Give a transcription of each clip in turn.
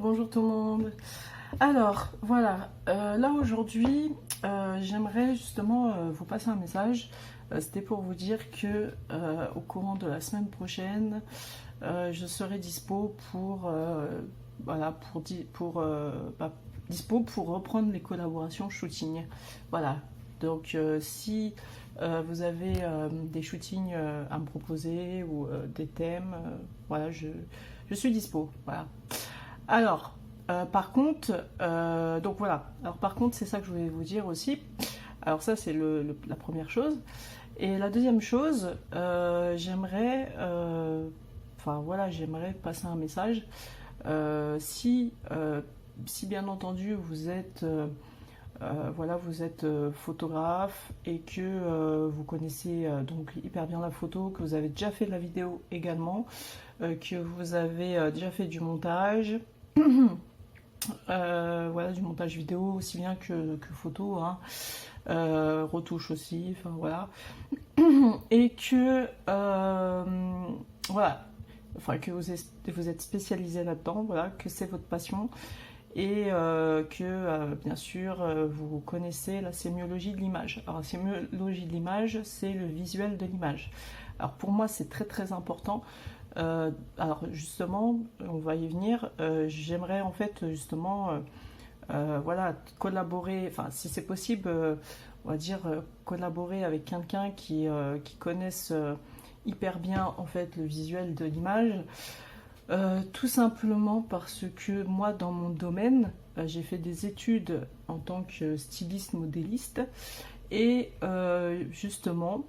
bonjour tout le monde. Alors, voilà, là aujourd'hui, j'aimerais justement vous passer un message. C'était pour vous dire que au courant de la semaine prochaine, je serai dispo pour, voilà, dispo pour reprendre les collaborations shooting. Voilà, donc si vous avez des shootings à me proposer ou des thèmes, voilà, je suis dispo. Voilà. Alors, par contre, donc voilà. Alors par contre, c'est ça que je voulais vous dire aussi. Alors ça, c'est la première chose. Et la deuxième chose, enfin voilà, j'aimerais passer un message. Si bien entendu vous êtes photographe et que vous connaissez donc hyper bien la photo, que vous avez déjà fait de la vidéo également, que vous avez déjà fait du montage. Voilà, du montage vidéo aussi bien que photo, hein. Retouche aussi, enfin voilà. Et que voilà, enfin que vous êtes spécialisé là-dedans, voilà, que c'est votre passion et que bien sûr vous connaissez la sémiologie de l'image. Alors la sémiologie de l'image, c'est le visuel de l'image. Alors pour moi, c'est très très important. Alors justement, on va y venir. J'aimerais en fait justement, voilà, collaborer. Enfin, si c'est possible, on va dire collaborer avec quelqu'un qui connaisse hyper bien en fait le visuel de l'image. Tout simplement parce que moi, dans mon domaine, j'ai fait des études en tant que styliste modéliste et justement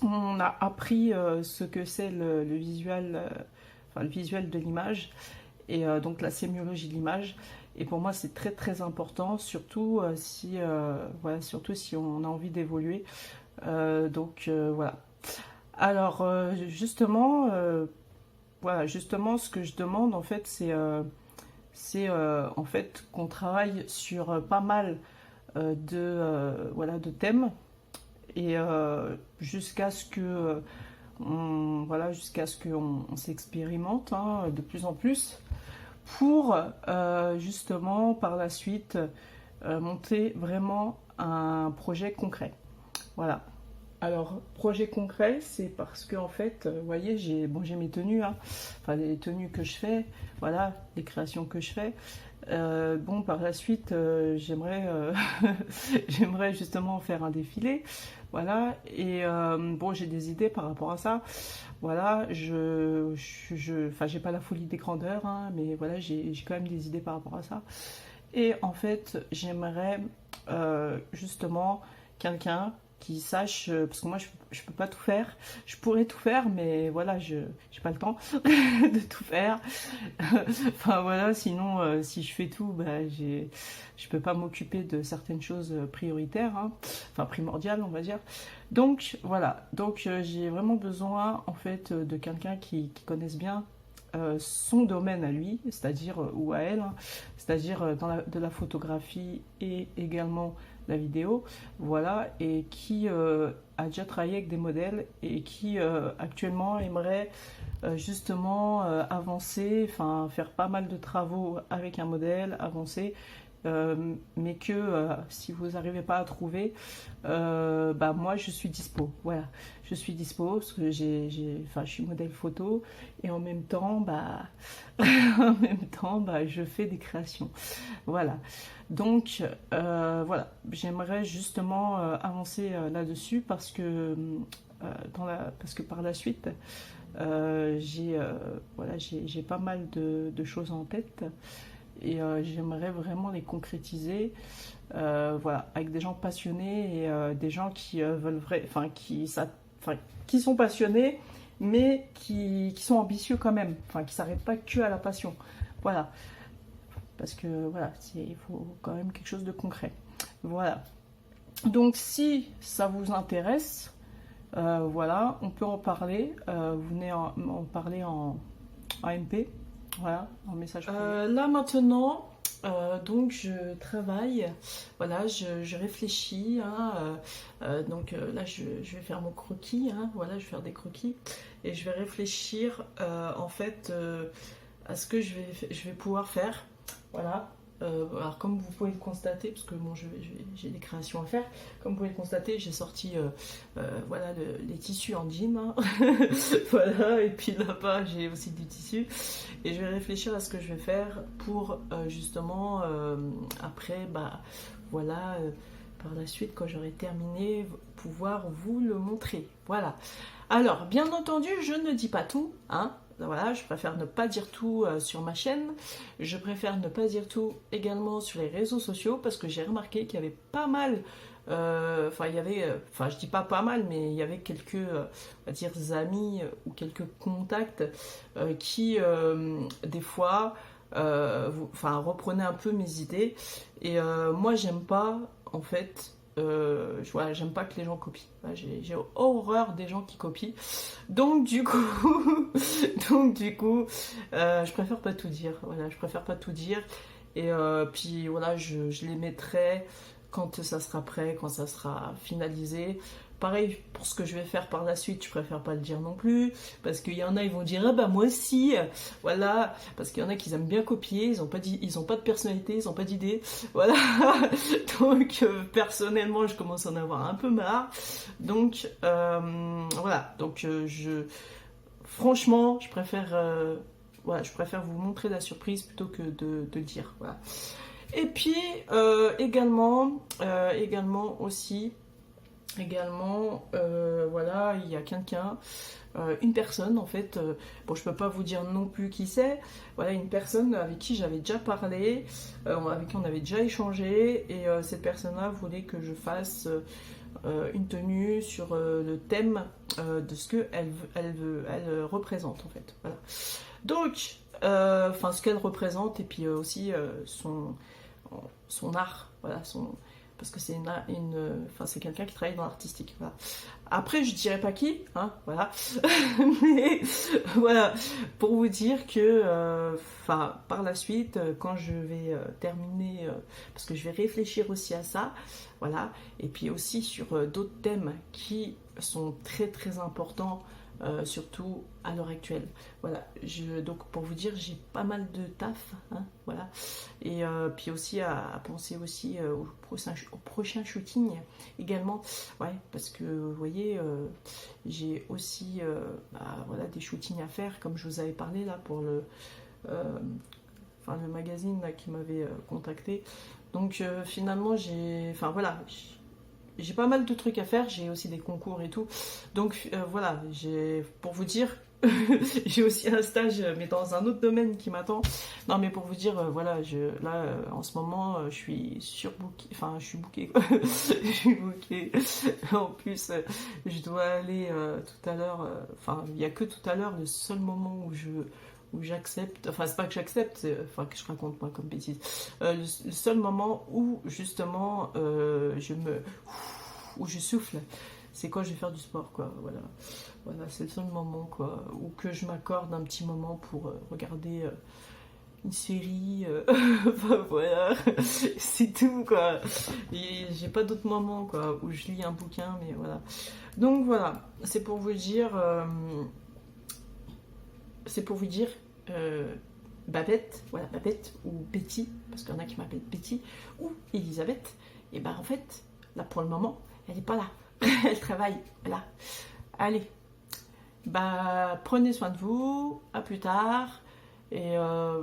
on a appris ce que c'est le visuel, enfin, le visuel de l'image et donc la sémiologie de l'image. Et pour moi, c'est très très important, surtout voilà, surtout si on a envie d'évoluer. Voilà. Alors justement, voilà, justement, ce que je demande en fait, c'est en fait qu'on travaille sur pas mal voilà, de thèmes et jusqu'à ce que voilà, jusqu'à ce qu'on s'expérimente, hein, de plus en plus pour justement par la suite monter vraiment un projet concret. Voilà. Alors, projet concret, c'est parce que en fait, vous voyez, j'ai mes tenues, hein, enfin les tenues que je fais, voilà, les créations que je fais. Bon, par la suite, j'aimerais justement faire un défilé, voilà. Et bon, j'ai des idées par rapport à ça. Voilà, enfin, j'ai pas la folie des grandeurs, hein, mais voilà, j'ai quand même des idées par rapport à ça. Et en fait, j'aimerais justement quelqu'un qui sache, parce que moi je peux pas tout faire, je pourrais tout faire, mais voilà, j'ai pas le temps de tout faire. Enfin voilà, sinon si je fais tout, bah, je peux pas m'occuper de certaines choses prioritaires, hein, enfin primordiales on va dire. Donc voilà, donc j'ai vraiment besoin en fait de quelqu'un qui connaisse bien son domaine à lui, c'est-à-dire ou à elle, hein, c'est-à-dire de la photographie et également la vidéo, voilà, et qui a déjà travaillé avec des modèles et qui actuellement aimerait justement avancer, enfin faire pas mal de travaux avec un modèle, avancer. Mais que si vous n'arrivez pas à trouver, bah moi je suis dispo. Voilà, je suis dispo parce que enfin, je suis modèle photo et en même temps, en même temps, je fais des créations. Voilà. Donc voilà, j'aimerais justement avancer là-dessus parce que parce que par la suite, voilà, j'ai pas mal de choses en tête et j'aimerais vraiment les concrétiser, voilà, avec des gens passionnés et des gens qui veulent enfin qui sont passionnés mais qui sont ambitieux quand même, enfin qui s'arrêtent pas que à la passion, voilà, parce que voilà, il faut quand même quelque chose de concret, voilà. Donc si ça vous intéresse, voilà, on peut en parler, vous venez en parler en MP. Voilà, en message privé. Là maintenant, donc je travaille, voilà, je réfléchis, hein, donc là je vais faire mon croquis, hein, voilà, je vais faire des croquis et je vais réfléchir en fait ce que je vais pouvoir faire. Voilà. Alors comme vous pouvez le constater, parce que bon, j'ai des créations à faire, comme vous pouvez le constater, j'ai sorti voilà, les tissus en jean, hein. Voilà, et puis là-bas j'ai aussi du tissu, et je vais réfléchir à ce que je vais faire pour justement après, bah voilà, par la suite quand j'aurai terminé, pouvoir vous le montrer. Voilà. Alors bien entendu, je ne dis pas tout, hein. Voilà, je préfère ne pas dire tout sur ma chaîne, je préfère ne pas dire tout également sur les réseaux sociaux, parce que j'ai remarqué qu'il y avait pas mal, enfin il y avait, enfin je dis pas mal, mais il y avait quelques, on va dire amis ou quelques contacts qui des fois, enfin reprenaient un peu mes idées, et moi j'aime pas en fait. Voilà, j'aime pas que les gens copient. Voilà, j'ai horreur des gens qui copient. Donc du coup, je préfère pas tout dire. Voilà, je préfère pas tout dire. Et puis voilà, je les mettrai quand ça sera prêt, quand ça sera finalisé. Pareil pour ce que je vais faire par la suite, je préfère pas le dire non plus, parce qu'il y en a, ils vont dire ah bah moi aussi, voilà, parce qu'il y en a qui aiment bien copier, ils ont pas de personnalité, ils ont pas d'idée, voilà. Donc personnellement, je commence à en avoir un peu marre. Donc voilà, donc franchement, je préfère voilà, je préfère vous montrer la surprise plutôt que de le dire, voilà. Et puis également aussi. Voilà, il y a quelqu'un, une personne en fait, bon je peux pas vous dire non plus qui c'est, voilà une personne avec qui j'avais déjà parlé, avec qui on avait déjà échangé, et cette personne-là voulait que je fasse une tenue sur le thème de ce que elle représente en fait, voilà. Donc, enfin ce qu'elle représente, et puis aussi son art, voilà, parce que c'est enfin, c'est quelqu'un qui travaille dans l'artistique. Voilà. Après, je dirais pas qui, hein, voilà. Mais voilà, pour vous dire que, enfin, par la suite, quand je vais terminer, parce que je vais réfléchir aussi à ça, voilà, et puis aussi sur d'autres thèmes qui sont très très importants. Surtout à l'heure actuelle. Voilà, donc pour vous dire, j'ai pas mal de taf, hein, voilà. Et puis aussi à penser aussi au prochain shooting également, ouais, parce que vous voyez, j'ai aussi voilà, des shootings à faire, comme je vous avais parlé là pour le magazine là, qui m'avait contacté. Donc finalement enfin voilà. J'ai pas mal de trucs à faire, j'ai aussi des concours et tout. Donc voilà, pour vous dire, j'ai aussi un stage, mais dans un autre domaine qui m'attend. Non, mais pour vous dire, voilà, là, en ce moment, je suis surbookée, enfin, je suis bookée, quoi. Je suis bookée. En plus, je dois aller tout à l'heure, enfin, il n'y a que tout à l'heure, le seul moment où j'accepte, enfin c'est pas que j'accepte, enfin que je raconte moi comme bêtise, le seul moment où justement où je souffle, c'est quand je vais faire du sport, quoi, voilà, c'est le seul moment, quoi, où que je m'accorde un petit moment pour regarder une série, enfin, voilà, c'est tout, quoi, et j'ai pas d'autres moments, quoi, où je lis un bouquin, mais voilà, donc voilà, c'est pour vous dire Babette, voilà, Babette ou Betty, parce qu'il y en a qui m'appellent Betty, ou Elisabeth, et ben en fait, là pour le moment, elle n'est pas là, elle travaille, là. Allez, bah prenez soin de vous, à plus tard, et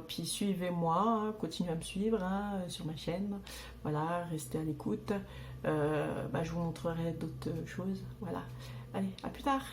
puis suivez-moi, hein, continuez à me suivre hein, sur ma chaîne, voilà, restez à l'écoute, je vous montrerai d'autres choses, voilà. Allez, à plus tard.